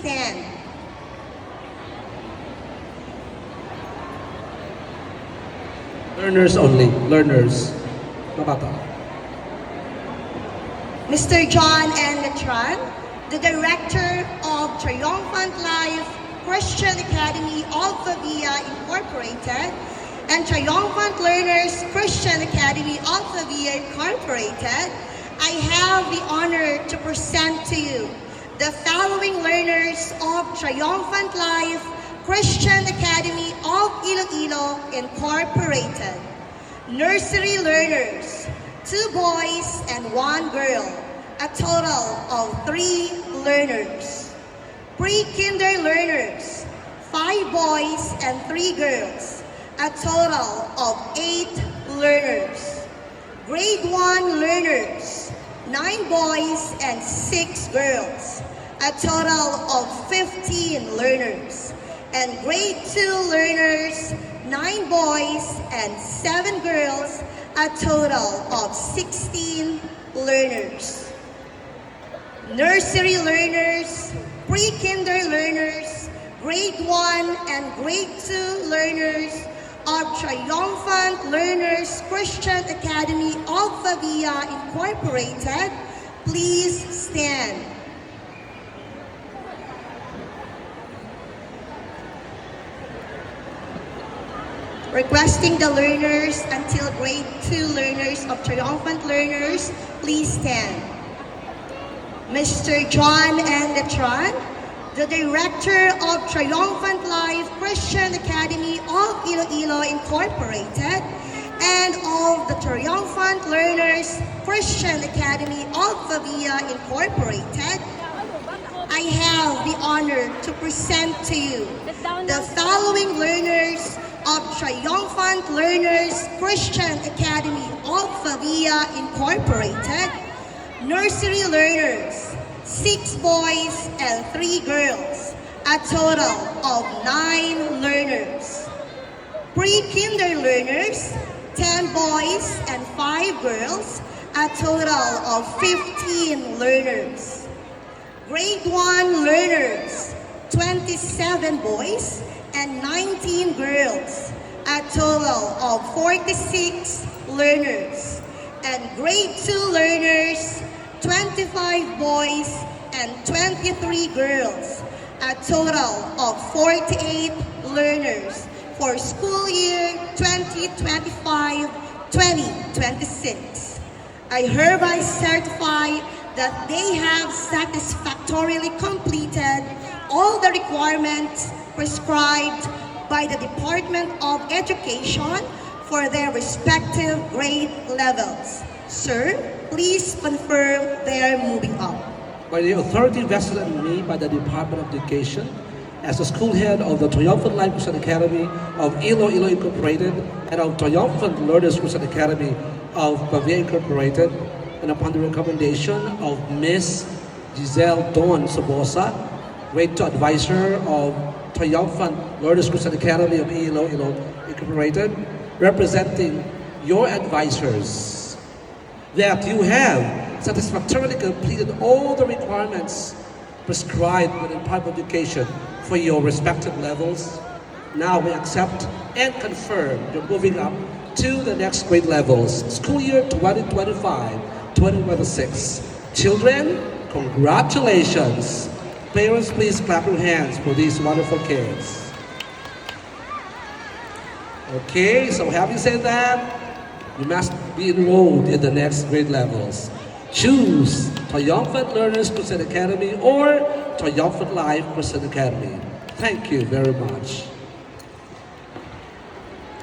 stand. Learners only. Learners. Mga bata. Mr. John N. Letran, the Director of Triumphant Life Christian Academy of Pavia Incorporated and Triumphant Learners Christian Academy of Pavia Incorporated, I have the honor to present to you the following learners of Triumphant Life Christian Academy of Iloilo Incorporated. Nursery learners, 2 boys and 1 girl, a total of 3 learners. Pre-kinder learners, 5 boys and 3 girls, a total of 8 learners. Grade 1 learners, 9 boys and 6 girls, a total of 15 learners. And grade 2 learners, 9 boys and 7 girls, a total of 16 learners. Nursery learners, pre-kinder learners, grade 1 and grade 2 learners of Triumphant Learners Christian Academy of Pavia Incorporated, please stand. Requesting the learners until grade 2 learners of Triumphant Learners, please stand. Mr. John N. Letran, the Director of Triumphant Life Christian Academy of Iloilo Incorporated and of the Triumphant Learners Christian Academy of Pavia Incorporated, I have the honor to present to you the following learners of Triumphant Learners Christian Academy of Pavia Incorporated. Nursery learners, 6 boys and 3 girls, a total of 9 learners. Pre-kinder learners, 10 boys and 5 girls, a total of 15 learners. Grade 1 learners, 27 boys and 19 girls, a total of 46 learners. And grade 2 learners, 25 boys and 23 girls, a total of 48 learners for school year 2025-2026. I hereby certify that they have satisfactorily completed all the requirements prescribed by the Department of Education for their respective grade levels. Sir, please confirm their moving up. By the authority vested in me by the Department of Education, as the school head of the Triumphant Life Christian Academy of Iloilo Incorporated and of Triumphant Learners Christian Academy of Pavia Incorporated, and upon the recommendation of Ms. Giselle Dawn Sobosa, Grade 2 Advisor of Triumphant Learners Christian Academy of Iloilo Incorporated, representing your advisors, that you have satisfactorily completed all the requirements prescribed by the Department of Education for your respective levels. Now we accept and confirm you're moving up to the next grade levels, school year 2025-2026. Children, congratulations. Parents, please clap your hands for these wonderful kids. Okay, so having said that, you must be enrolled in the next grade levels. Choose Triumphant Learners Christian Academy or Triumphant Life Christian Academy. Thank you very much.